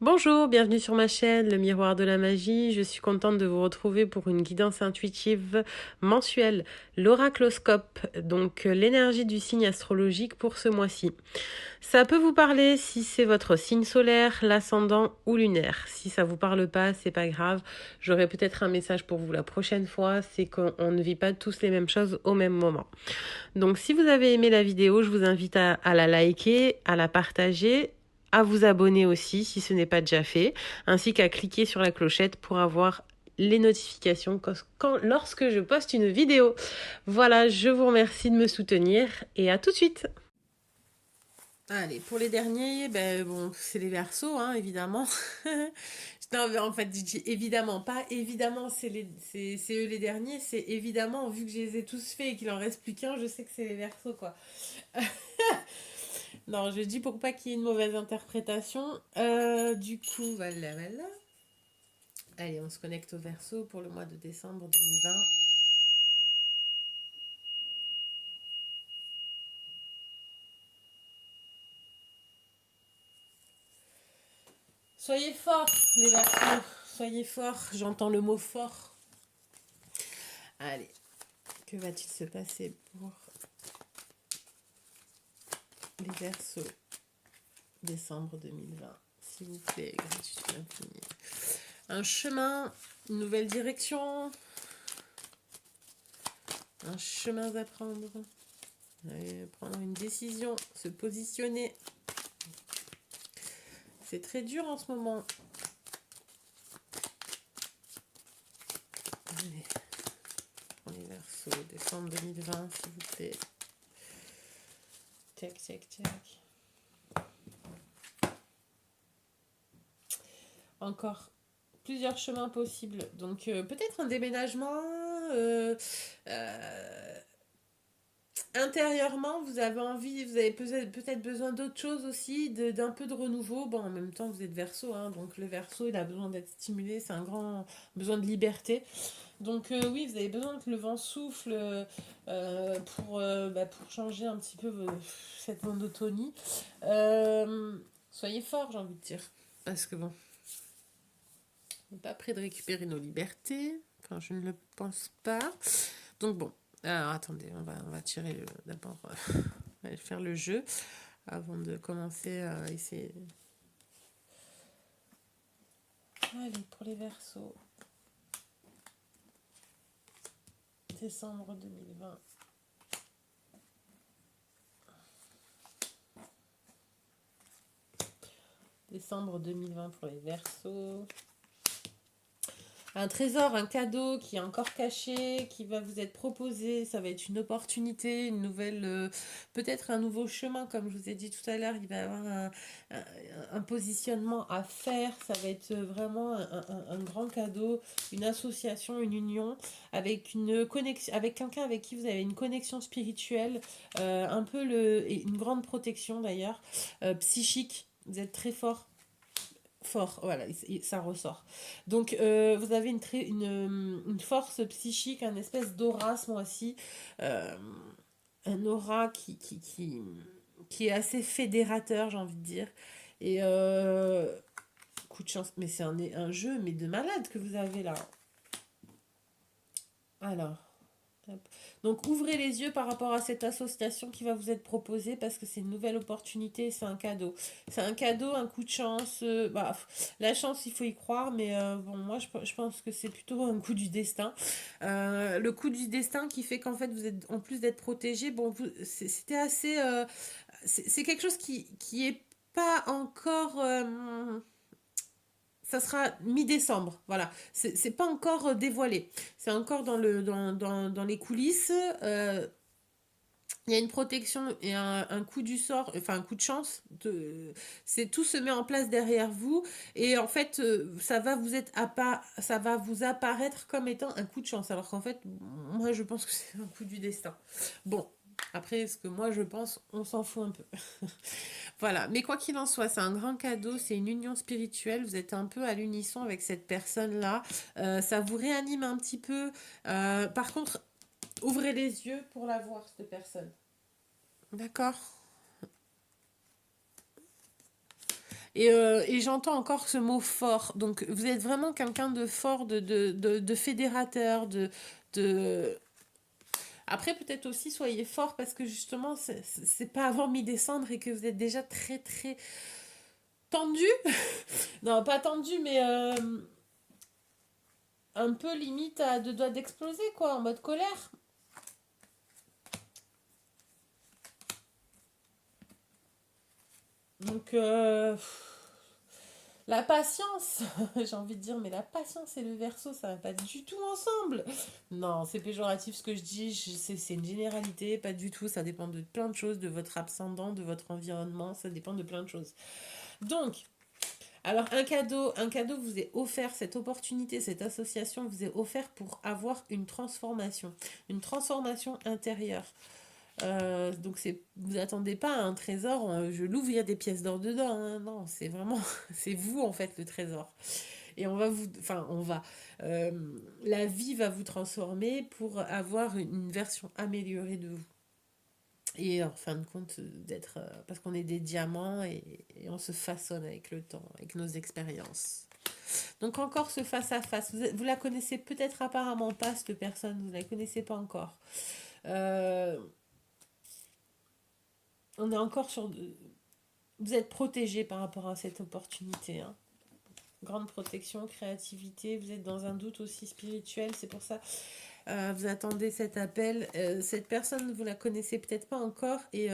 Bonjour, bienvenue sur ma chaîne, le miroir de la magie. Je suis contente de vous retrouver pour une guidance intuitive mensuelle, l'oracloscope, donc l'énergie du signe astrologique pour ce mois-ci. Ça peut vous parler si c'est votre signe solaire, l'ascendant ou lunaire. Si ça vous parle pas, c'est pas grave. J'aurai peut-être un message pour vous la prochaine fois, c'est qu'on ne vit pas tous les mêmes choses au même moment. Donc si vous avez aimé la vidéo, je vous invite à la liker, à la partager, à vous abonner aussi si ce n'est pas déjà fait, ainsi qu'à cliquer sur la clochette pour avoir les notifications lorsque je poste une vidéo. Voilà, je vous remercie de me soutenir et à tout de suite. Allez, pour les derniers, ben bon, c'est les Verseaux, hein, évidemment. Non, mais en fait, je dis évidemment, pas évidemment, c'est eux les derniers, c'est évidemment, vu que je les ai tous faits et qu'il en reste plus qu'un, je sais que c'est les Verseaux, quoi. Non, je dis pour pas qu'il y ait une mauvaise interprétation. Du coup, voilà. Allez, on se connecte au Verseau pour le mois de décembre 2020. Soyez forts, les Verseaux. Soyez forts, j'entends le mot fort. Allez, que va-t-il se passer pour les Verseaux décembre 2020? S'il vous plaît, gratitude infinie. Un chemin, une nouvelle direction, un chemin à prendre. Allez, prendre une décision, se positionner. C'est très dur en ce moment. Allez, pour les Verseaux, décembre 2020, s'il vous plaît. Tac, tac, tac. Encore plusieurs chemins possibles. Donc peut-être un déménagement. euh, euh, Intérieurement, vous avez envie, vous avez peut-être besoin d'autre chose aussi, d'un peu de renouveau. Bon, en même temps, vous êtes Verseau, hein, donc le Verseau, il a besoin d'être stimulé, c'est un grand besoin de liberté. Donc oui, vous avez besoin que le vent souffle pour changer un petit peu cette monotonie. Soyez forts, j'ai envie de dire. Parce que bon, on n'est pas prêt de récupérer nos libertés. Enfin, je ne le pense pas. Donc bon, alors attendez, on va tirer d'abord, on va faire le jeu avant de commencer à essayer. Allez, pour les Verseaux, décembre 2020. Décembre 2020 pour les Verseaux. Un trésor, un cadeau qui est encore caché, qui va vous être proposé. Ça va être une opportunité, une nouvelle, peut-être un nouveau chemin, comme je vous ai dit tout à l'heure. Il va y avoir un- un positionnement à faire. Ça va être vraiment un grand cadeau, une association, une union avec une connexion, avec quelqu'un avec qui vous avez une connexion spirituelle, et une grande protection d'ailleurs, psychique. Vous êtes très fort, voilà, ça ressort. Donc, vous avez une force psychique, un espèce d'aura ce mois-ci, euh, un aura qui est assez fédérateur, j'ai envie de dire. Et coup de chance, mais c'est un jeu, mais de malade que vous avez là. Alors, hop. Donc ouvrez les yeux par rapport à cette association qui va vous être proposée parce que c'est une nouvelle opportunité, c'est un cadeau. C'est un cadeau, un coup de chance. La chance, il faut y croire, mais bon, moi je pense que c'est plutôt un coup du destin. Le coup du destin qui fait qu'en fait vous êtes, en plus d'être protégé, bon, c'était assez. C'est quelque chose qui est pas encore. Ça sera mi-décembre, voilà. C'est pas encore dévoilé. C'est encore dans les coulisses. Euh, il y a une protection et un coup du sort, enfin un coup de chance. C'est tout se met en place derrière vous et en fait ça va vous apparaître comme étant un coup de chance alors qu'en fait moi je pense que c'est un coup du destin. Bon, après ce que moi je pense, on s'en fout un peu. Voilà, mais quoi qu'il en soit, c'est un grand cadeau, c'est une union spirituelle, vous êtes un peu à l'unisson avec cette personne-là, ça vous réanime un petit peu. Par contre, ouvrez les yeux pour la voir, cette personne. D'accord. Et j'entends encore ce mot fort. Donc, vous êtes vraiment quelqu'un de fort, de fédérateur, de... Après, peut-être aussi, soyez fort parce que justement, c'est pas avant mi-décembre et que vous êtes déjà très, très tendu. Non, pas tendu, mais un peu limite à deux doigts d'exploser, quoi, en mode colère. Donc, la patience, j'ai envie de dire, mais la patience et le verso, ça va pas du tout ensemble. Non, c'est péjoratif ce que je dis, c'est une généralité, pas du tout, ça dépend de plein de choses, de votre ascendant, de votre environnement, ça dépend de plein de choses. Donc, alors un cadeau vous est offert, cette opportunité, cette association vous est offert pour avoir une transformation intérieure. Donc vous attendez pas à un trésor, je l'ouvre, il y a des pièces d'or dedans, hein. Non, c'est vraiment, c'est vous en fait le trésor. Et euh, la vie va vous transformer pour avoir une version améliorée de vous. Et en fin de compte, parce qu'on est des diamants et on se façonne avec le temps, avec nos expériences. Donc encore ce face à face, vous la connaissez peut-être apparemment pas cette personne, vous ne la connaissez pas encore. Euh, on est encore sur vous êtes protégé par rapport à cette opportunité, hein. Grande protection, créativité, vous êtes dans un doute aussi spirituel, c'est pour ça vous attendez cet appel. Cette personne, vous la connaissez peut-être pas encore et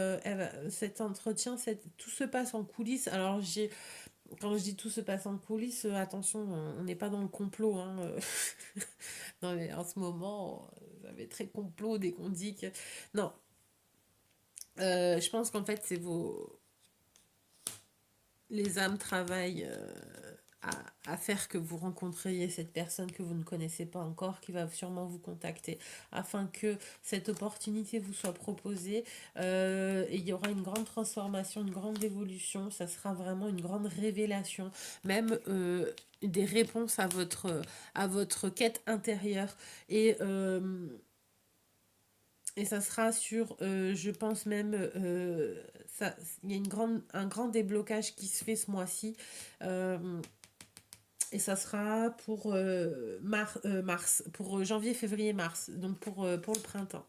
cet entretien, tout se passe en coulisses. Alors quand je dis tout se passe en coulisses, attention, on n'est pas dans le complot, hein. Non mais en ce moment, vous avez très complot dès qu'on dit que... Non, je pense qu'en fait les âmes travaillent à faire que vous rencontriez cette personne que vous ne connaissez pas encore, qui va sûrement vous contacter, afin que cette opportunité vous soit proposée. Et il y aura une grande transformation, une grande évolution, ça sera vraiment une grande révélation, même des réponses à votre quête intérieure. Et ça sera sur, je pense même, il y a un grand déblocage qui se fait ce mois-ci. Euh, et ça sera pour mars, pour janvier, février, mars, donc pour le printemps.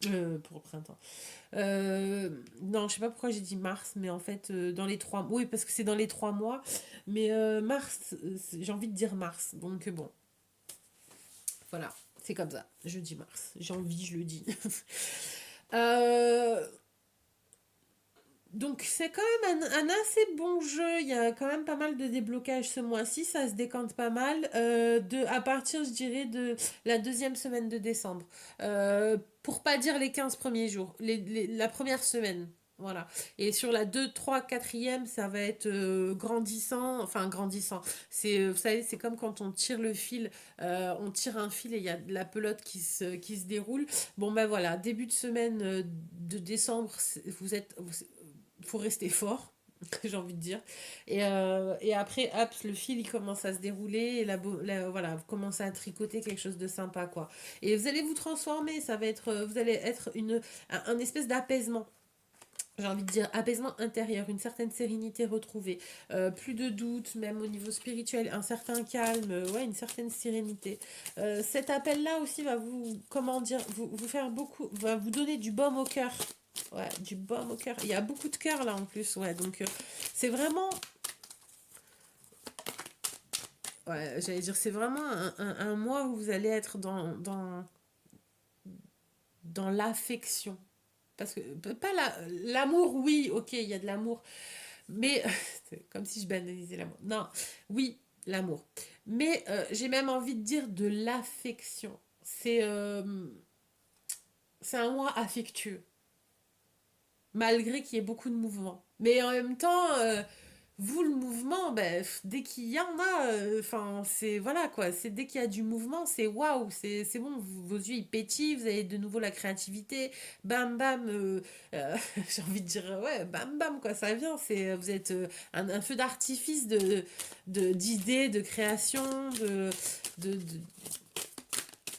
Pour le printemps. Non, je sais pas pourquoi j'ai dit mars, mais en fait, dans les 3 mois. Oui, parce que c'est dans les 3 mois. Mais mars, j'ai envie de dire mars. Donc bon, voilà, c'est comme ça. Je dis mars. J'ai envie, je le dis. Euh, Donc c'est quand même un assez bon jeu, il y a quand même pas mal de déblocages ce mois-ci, ça se décante pas mal, à partir je dirais de la deuxième semaine de décembre. Pour pas dire les 15 premiers jours, la première semaine. Voilà. Et sur la 2 3 quatrième ça va être grandissant, enfin grandissant. Vous savez, c'est comme quand on tire le fil, on tire un fil et il y a de la pelote qui se déroule. Bon ben voilà, début de semaine de décembre, faut rester fort, j'ai envie de dire. Et après, hop, le fil, il commence à se dérouler. Et voilà, vous commencez à tricoter quelque chose de sympa, quoi. Et vous allez vous transformer. Vous allez être un espèce d'apaisement. J'ai envie de dire apaisement intérieur, une certaine sérénité retrouvée, plus de doute, même au niveau spirituel, un certain calme, ouais, une certaine sérénité. Cet appel-là aussi va vous, comment dire, vous faire beaucoup, va vous donner du baume au cœur. Ouais, du baume au cœur. Il y a beaucoup de cœur là en plus, ouais. Donc c'est vraiment, ouais, j'allais dire, c'est vraiment un mois où vous allez être dans l'affection. Parce que, pas l'amour, oui, ok, il y a de l'amour. Mais, c'est comme si je banalisais l'amour. Non, oui, l'amour. Mais j'ai même envie de dire de l'affection. C'est un mois affectueux, malgré qu'il y ait beaucoup de mouvements. Mais en même temps, vous, le mouvement, ben, dès qu'il y en a, enfin, c'est, voilà quoi, c'est dès qu'il y a du mouvement, c'est waouh, c'est bon, vos yeux ils pétillent, vous avez de nouveau la créativité, bam bam, j'ai envie de dire, ouais, bam bam, quoi, ça vient, vous êtes un feu d'artifice d'idées, de création, de-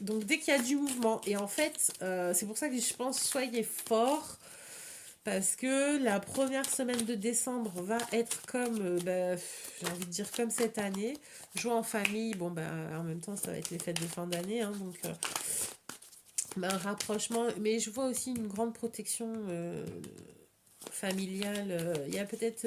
donc dès qu'il y a du mouvement, et en fait, c'est pour ça que je pense, soyez forts, Parce que la première semaine de décembre va être comme, j'ai envie de dire comme cette année. Jouer en famille, bon, bah, en même temps, ça va être les fêtes de fin d'année, hein, donc bah, un rapprochement. Mais je vois aussi une grande protection familiale. Il y a peut-être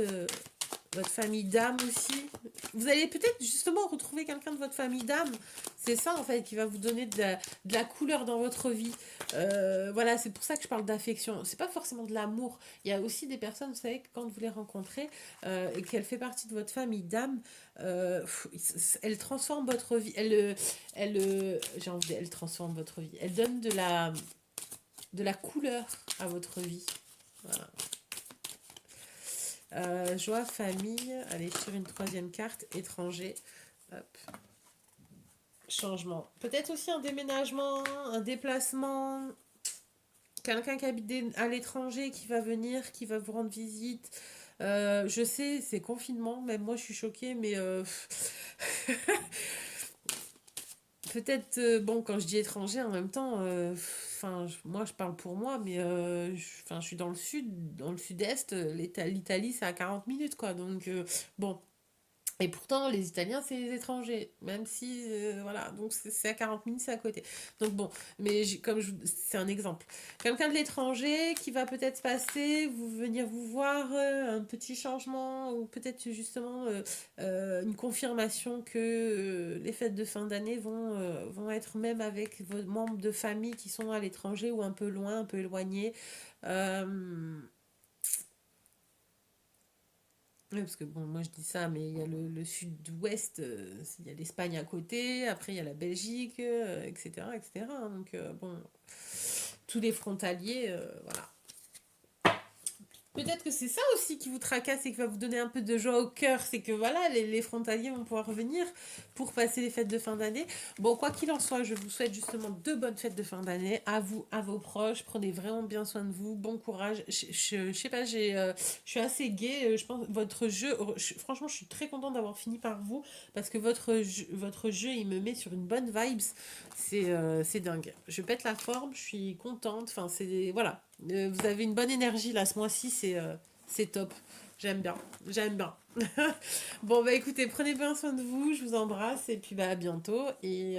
votre famille d'âme aussi. Vous allez peut-être justement retrouver quelqu'un de votre famille d'âme. C'est ça en fait qui va vous donner de la couleur dans votre vie. Voilà, c'est pour ça que je parle d'affection. C'est pas forcément de l'amour. Il y a aussi des personnes, vous savez, que quand vous les rencontrez et qu'elle fait partie de votre famille d'âme, elle transforme votre vie. J'ai envie elle transforme votre vie. Elle donne de la couleur à votre vie. Voilà. Joie, famille. Allez, sur une troisième carte, étranger. Hop. Changement. Peut-être aussi un déménagement, un déplacement. Quelqu'un qui habite à l'étranger qui va venir, qui va vous rendre visite. Je sais, c'est confinement, même moi je suis choquée, mais peut-être, bon, quand je dis étranger, en même temps, moi je parle pour moi, mais je suis dans le sud, dans le sud-est, l'Italie c'est à 40 minutes, quoi. Donc, bon, et pourtant, les Italiens, c'est les étrangers, même si, voilà, donc c'est à 40 minutes, c'est à côté. Donc bon, mais c'est un exemple. Quelqu'un de l'étranger qui va peut-être passer, venir vous voir, un petit changement, ou peut-être justement une confirmation que les fêtes de fin d'année vont être même avec vos membres de famille qui sont à l'étranger ou un peu loin, un peu éloignés. Euh, Oui, parce que bon, moi je dis ça, mais il y a le sud-ouest, il y a l'Espagne à côté, après il y a la Belgique, etc., etc. Hein. Donc bon, tous les frontaliers, voilà. Peut-être que c'est ça aussi qui vous tracasse et qui va vous donner un peu de joie au cœur, c'est que voilà, les frontaliers vont pouvoir revenir pour passer les fêtes de fin d'année. Bon, quoi qu'il en soit, je vous souhaite justement de bonnes fêtes de fin d'année, à vous, à vos proches, prenez vraiment bien soin de vous, bon courage. Je sais pas, je suis assez gaie, je pense, votre jeu, franchement, je suis très contente d'avoir fini par vous, parce que votre jeu, il me met sur une bonne vibes, c'est dingue. Je pète la forme, je suis contente, enfin, voilà. Vous avez une bonne énergie là ce mois-ci, c'est top. J'aime bien, j'aime bien. Bon bah écoutez, prenez bien soin de vous, je vous embrasse et puis bah à bientôt et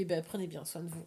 bah prenez bien soin de vous.